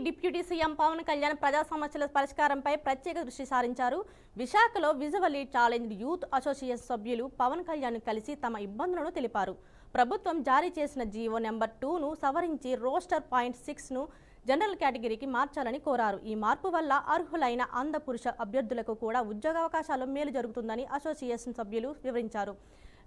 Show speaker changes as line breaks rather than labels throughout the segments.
Deputy CM Pawan Kalyan ప్రజా సమస్యల పరిష్కారంపై ప్రత్యేక దృష్టి సారించారు. విశాఖలో విజువల్లీ ఛాలెంజ్ యూత్ అసోసియేషన్ సభ్యులు పవన్ కళ్యాణ్ కలిసి తమ ఇబ్బందులను తెలిపారు. ప్రభుత్వం జారీ చేసిన జీవో నెంబర్ 2ను సవరించి రోస్టర్ పాయింట్ 6ను జనరల్ కేటగిరీకి మార్చాలని కోరారు. ఈ మార్పు వల్ల అర్హులైన అంధ పురుష అభ్యర్థులకు కూడా ఉద్యోగావకాశాలు మేలు జరుగుతుందని అసోసియేషన్ సభ్యులు వివరించారు.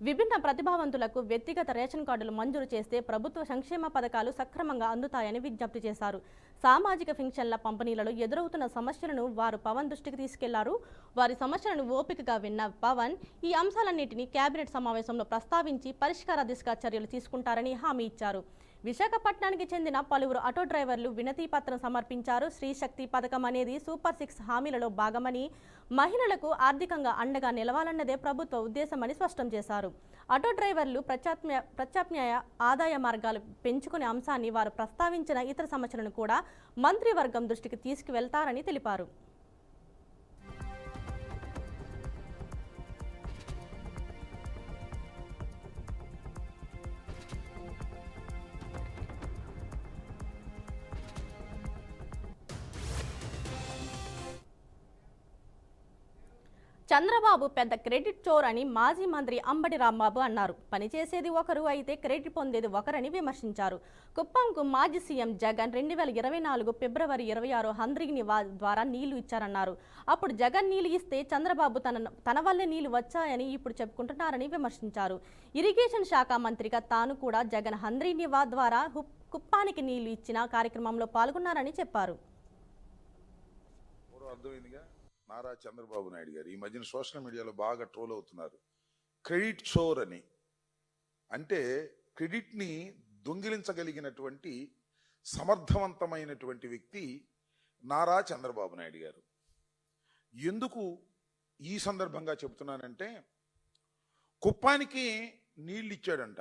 విభిన్న ప్రతిభావంతులకు వ్యక్తిగత రేషన్ కార్డులు మంజూరు చేస్తే ప్రభుత్వ సంక్షేమ పథకాలు సక్రమంగా అందుతాయని విజ్ఞప్తి చేశారు. సామాజిక పింఛన్ల పంపిణీలలో ఎదురవుతున్న సమస్యలను వారు పవన్ దృష్టికి తీసుకెళ్లారు. వారి సమస్యలను ఓపికగా విన్న పవన్ ఈ అంశాలన్నింటినీ కేబినెట్ సమావేశంలో ప్రస్తావించి పరిష్కార దిశగా చర్యలు తీసుకుంటారని హామీ ఇచ్చారు. విశాఖపట్నానికి చెందిన పలువురు ఆటో డ్రైవర్లు వినతి పత్రం సమర్పించారు. శ్రీశక్తి పథకం అనేది సూపర్ 6 హామీలలో భాగమని, మహిళలకు ఆర్థికంగా అండగా నిలవాలన్నదే ప్రభుత్వ ఉద్దేశమని స్పష్టం చేశారు. ఆటో డ్రైవర్లు ప్రత్యామ్నాయ ఆదాయ మార్గాలు పెంచుకునే అంశాన్ని వారు ప్రస్తావించిన ఇతర సమస్యలను కూడా మంత్రివర్గం దృష్టికి తీసుకువెళ్తారని తెలిపారు. చంద్రబాబు పెద్ద క్రెడిట్ చోర్ అని మాజీ మంత్రి అంబటి రాంబాబు అన్నారు. పనిచేసేది ఒకరు అయితే క్రెడిట్ పొందేది ఒకరని విమర్శించారు. కుప్పంకు మాజీ సీఎం జగన్ 2024 ఫిబ్రవరి 26 హంద్రీని ద్వారా నీళ్లు ఇచ్చారన్నారు. అప్పుడు జగన్ నీళ్లు ఇస్తే చంద్రబాబు తన వల్లే నీళ్లు వచ్చాయని ఇప్పుడు చెప్పుకుంటున్నారని విమర్శించారు. ఇరిగేషన్ శాఖ మంత్రిగా తాను కూడా జగన్ హంద్రీనివా ద్వారా కుప్పానికి నీళ్లు ఇచ్చిన కార్యక్రమంలో పాల్గొన్నారని చెప్పారు.
నారా చంద్రబాబు నాయుడు గారు ఈ మధ్యన సోషల్ మీడియాలో బాగా ట్రోల్ అవుతున్నారు. క్రెడిట్ చోర్ అని, అంటే క్రెడిట్ని దొంగిలించగలిగినటువంటి సమర్థవంతమైనటువంటి వ్యక్తి నారా చంద్రబాబు నాయుడు గారు. ఎందుకు ఈ సందర్భంగా చెబుతున్నానంటే, కుప్పానికి నీళ్ళు ఇచ్చాడంట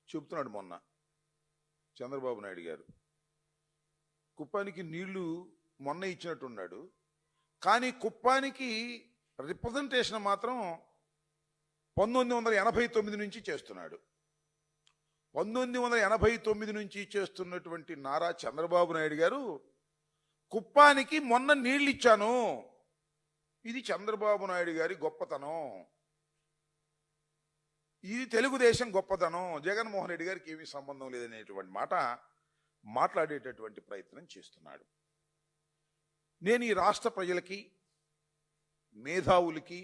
చెబుతున్నాడు మొన్న చంద్రబాబు నాయుడు గారు. కుప్పానికి నీళ్లు మొన్న ఇచ్చినట్టున్నాడు, కానీ కుప్పానికి రిప్రజెంటేషన్ మాత్రం 1989 నుంచి చేస్తున్నాడు. 1989 నుంచి చేస్తున్నటువంటి నారా చంద్రబాబు నాయుడు గారు కుప్పానికి మొన్న నీళ్ళు ఇచ్చాను, ఇది చంద్రబాబు నాయుడు గారి గొప్పతనం, ఇది తెలుగుదేశం గొప్పతనం, జగన్మోహన్ రెడ్డి గారికి ఏమీ సంబంధం లేదనేటువంటి మాట మాట్లాడేటటువంటి ప్రయత్నం చేస్తున్నాడు. నేను ఈ రాష్ట్ర ప్రజలకి, మేధావులకి,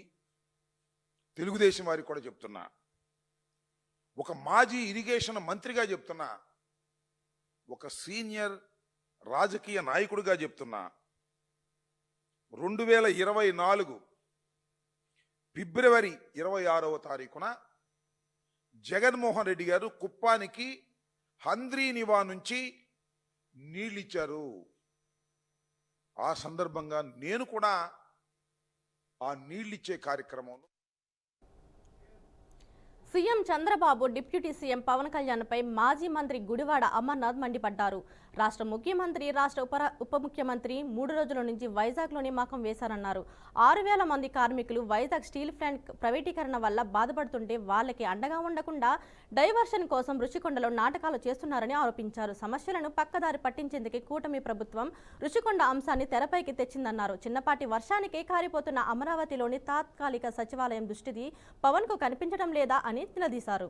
తెలుగుదేశం వారికి కూడా చెప్తున్నా, ఒక మాజీ ఇరిగేషన్ మంత్రిగా చెప్తున్నా, ఒక సీనియర్ రాజకీయ నాయకుడిగా చెప్తున్నా, 2024 ఫిబ్రవరి 26వ తారీఖున జగన్మోహన్ రెడ్డి గారు కుప్పానికి హంద్రీనివా నుంచి నీళ్ళిచ్చారు. ఆ సందర్భంగా నేను కూడా ఆ నీళ్ళిచ్చే కార్యక్రమంలో
CM Chandrababu deputy CM Pawan కళ్యాణ్పై మాజీ మంత్రి గుడివాడ అమర్నాథ్ మండిపడ్డారు. రాష్ట్ర ముఖ్యమంత్రి, రాష్ట్ర ఉప ముఖ్యమంత్రి 3 రోజుల నుంచి వైజాగ్లోని మకం వేశారన్నారు. 6,000 మంది కార్మికులు వైజాగ్ స్టీల్ ప్లాంట్ ప్రైవేటీకరణ వల్ల బాధపడుతుంటే వాళ్ళకి అండగా ఉండకుండా డైవర్షన్ కోసం రుషికొండలో నాటకాలు చేస్తున్నారని ఆరోపించారు. సమస్యలను పక్కదారి పట్టించేందుకు కూటమి ప్రభుత్వం రుషికొండ అంశాన్ని తెరపైకి తెచ్చిందన్నారు. చిన్నపాటి వర్షానికే కారిపోతున్న అమరావతిలోని తాత్కాలిక సచివాలయం దృష్టిది పవన్ కు కనిపించడం లేదా అని నిలదీశారు.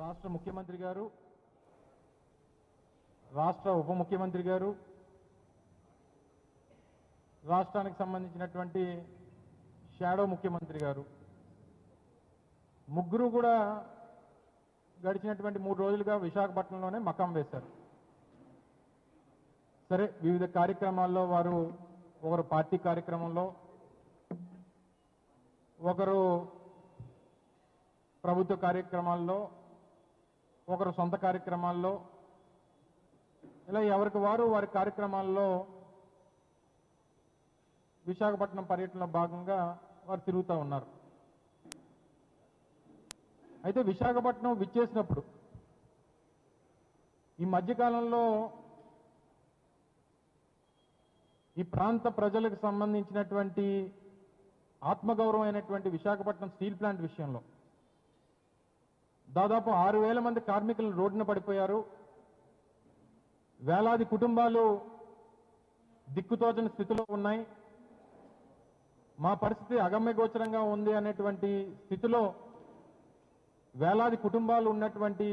రాష్ట్ర ముఖ్యమంత్రి గారు, రాష్ట్ర ఉప ముఖ్యమంత్రి గారు, రాష్ట్రానికి సంబంధించినటువంటి షాడో ముఖ్యమంత్రి గారు, ముగ్గురు కూడా గడిచినటువంటి 3 రోజులుగా విశాఖపట్నంలోనే మకాం వేశారు. సరే, వివిధ కార్యక్రమాల్లో వారు, ఒకరు పార్టీ కార్యక్రమంలో, ఒకరు ప్రభుత్వ కార్యక్రమాల్లో, ఒకరు సొంత కార్యక్రమాల్లో, ఇలా ఎవరికి వారు వారి కార్యక్రమాల్లో విశాఖపట్నం పర్యటనలో భాగంగా వారు తిరుగుతూ ఉన్నారు. అయితే విశాఖపట్నం విచ్చేసినప్పుడు ఈ మధ్యకాలంలో ఈ ప్రాంత ప్రజలకు సంబంధించినటువంటి ఆత్మగౌరవం అయినటువంటి విశాఖపట్నం స్టీల్ ప్లాంట్ విషయంలో దాదాపు 6,000 మంది కార్మికులు రోడ్డున పడిపోయారు. వేలాది కుటుంబాలు దిక్కుతోచని స్థితిలో ఉన్నాయి. మా పరిస్థితి అగమ్యగోచరంగా ఉంది అనేటువంటి స్థితిలో వేలాది కుటుంబాలు ఉన్నటువంటి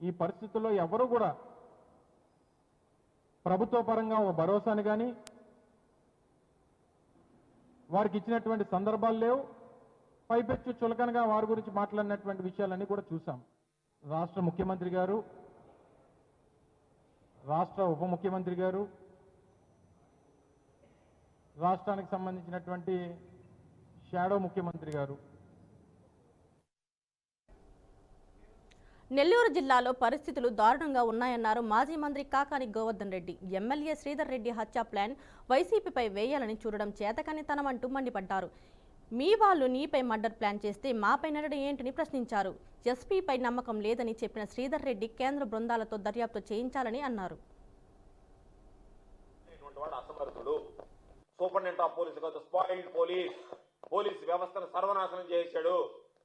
ఈ పరిస్థితుల్లో ఎవరు కూడా ప్రభుత్వ పరంగా ఒక భరోసాని కానీ వారికి ఇచ్చినటువంటి సందర్భాలు లేవు. పైపెచ్చు చులకనగా వారి గురించి మాట్లాడినటువంటి విషయాలన్నీ కూడా చూసాం. రాష్ట్ర ముఖ్యమంత్రి గారు, రాష్ట్ర ఉప ముఖ్యమంత్రి గారు, రాష్ట్రానికి సంబంధించినటువంటి షాడో ముఖ్యమంత్రి గారు
నెల్లూరు జిల్లాలో పరిస్థితులు దారుణంగా ఉన్నాయన్నారు మాజీ మంత్రి కాకాని గోవర్ధన్ రెడ్డి. ఎమ్మెల్యే శ్రీధర్ రెడ్డి హత్య ప్లాన్ వైసీపీపై వేయాలని చూడడం చేతకానితనమంటూ మండిపడ్డారు. మీ వాళ్ళు నీపై మర్డర్ ప్లాన్ చేస్తే మాపై నడడం ఏంటని ప్రశ్నించారు. ఎస్పీపై నమ్మకం లేదని చెప్పిన శ్రీధర్ రెడ్డి కేంద్ర బృందాలతో దర్యాప్తు చేయించాలని అన్నారు.
సూపరింటెండెంట్ ఆఫ్ పోలీస్ కాదు, స్పాయిల్డ్ పోలీస్ వ్యవస్థను సర్వనాశనం చేశాడు.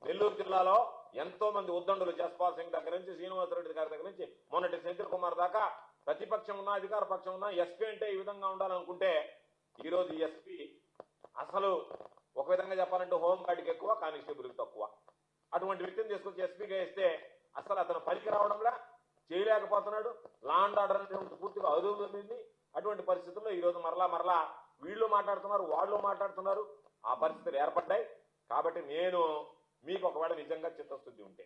నెల్లూరు జిల్లాలో ఎంతో మంది ఉద్దండులు, జస్పాల్ సింగ్ దగ్గర నుంచి శ్రీనివాసరెడ్డి గారి దగ్గర నుంచి మొన్నటి సెంథిల్ కుమార్ దాకా ప్రతిపక్షం ఉన్నా అధికార పక్షం ఉన్నా ఎస్పీ అంటే ఈ విధంగా ఉండాలనుకుంటే ఈరోజు ఎస్పీ అసలు ఒక విధంగా చెప్పాలంటే హోంగార్డ్కి ఎక్కువ, కానిస్టేబుల్కి తక్కువ. అటువంటి వ్యక్తిని తీసుకొచ్చి ఎస్పీగా ఇస్తే అసలు అతను పనికి రావడంలా, చేయలేకపోతున్నాడు. లా అండ్ ఆర్డర్ అనేటువంటి పూర్తిగా అదుపుంది. అటువంటి పరిస్థితుల్లో ఈరోజు మరలా వీళ్ళు మాట్లాడుతున్నారు, వాళ్ళు మాట్లాడుతున్నారు. ఆ పరిస్థితులు ఏర్పడ్డాయి. కాబట్టి నేను మీకు ఒకవేళ నిజంగా చిత్తశుద్ధి ఉంటే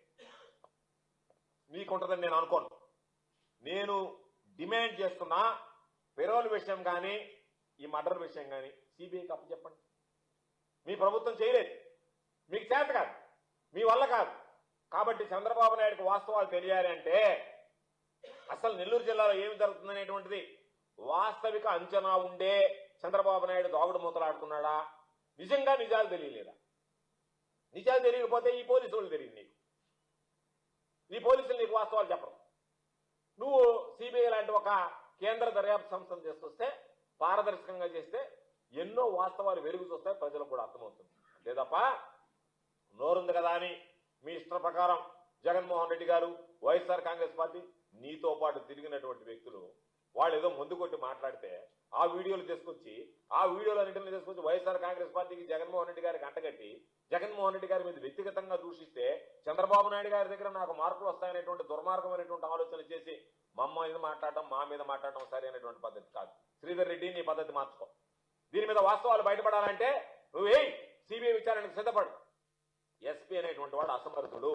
మీకుంటుందని నేను అనుకోను. నేను డిమాండ్ చేస్తున్నా పెరోల్ విషయం కానీ ఈ మర్డర్ విషయం కానీ సిబిఐకి అప్పచెప్పండి. మీ ప్రభుత్వం చేయలేదు, మీకు చేత కాదు, మీ వల్ల కాదు. కాబట్టి చంద్రబాబు నాయుడుకి వాస్తవాలు తెలియాలి అంటే అసలు నెల్లూరు జిల్లాలో ఏమి జరుగుతుందనేటువంటిది వాస్తవిక అంచనా ఉండే చంద్రబాబు నాయుడు దాగుడు మూతలాడుతున్నాడా, నిజంగా నిజాలు తెలియలేదా? నిజాలు తెలియకపోతే ఈ పోలీసు వాళ్ళు తెలియదు నీకు, ఈ పోలీసులు నీకు వాస్తవాలు చెప్పరు. నువ్వు సిబిఐ లాంటి ఒక కేంద్ర దర్యాప్తు సంస్థను చేసుకొస్తే పారదర్శకంగా చేస్తే ఎన్నో వాస్తవాలు వెలుగు చూస్తాయి, ప్రజలకు కూడా అర్థమవుతుంది. అంతే తప్ప నోరుంది కదా అని మీ ఇష్ట ప్రకారం జగన్మోహన్ రెడ్డి గారు, వైఎస్ఆర్ కాంగ్రెస్ పార్టీ, నీతో పాటు తిరిగినటువంటి వ్యక్తులు వాళ్ళు ఏదో ముందు కొట్టి మాట్లాడితే ఆ వీడియోలు తీసుకొచ్చి వైఎస్ఆర్ కాంగ్రెస్ పార్టీకి జగన్మోహన్ రెడ్డి గారికి అంటగట్టి జగన్మోహన్ రెడ్డి గారి మీద వ్యక్తిగతంగా దూషిస్తే చంద్రబాబు నాయుడు గారి దగ్గర నాకు మార్పులు వస్తాయనేటువంటి దుర్మార్గమైనటువంటి ఆలోచన చేసి మా మీద మాట్లాడటం సరైనటువంటి పద్ధతి కాదు. శ్రీధర్ రెడ్డి, నీ పద్ధతి మార్చుకో. దీని మీద వాస్తవాలు బయటపడాలంటే నువ్వు సిబిఐ విచారణకు సిద్ధపడు. ఎస్పీ అనేటువంటి వాడు అసమర్థుడు.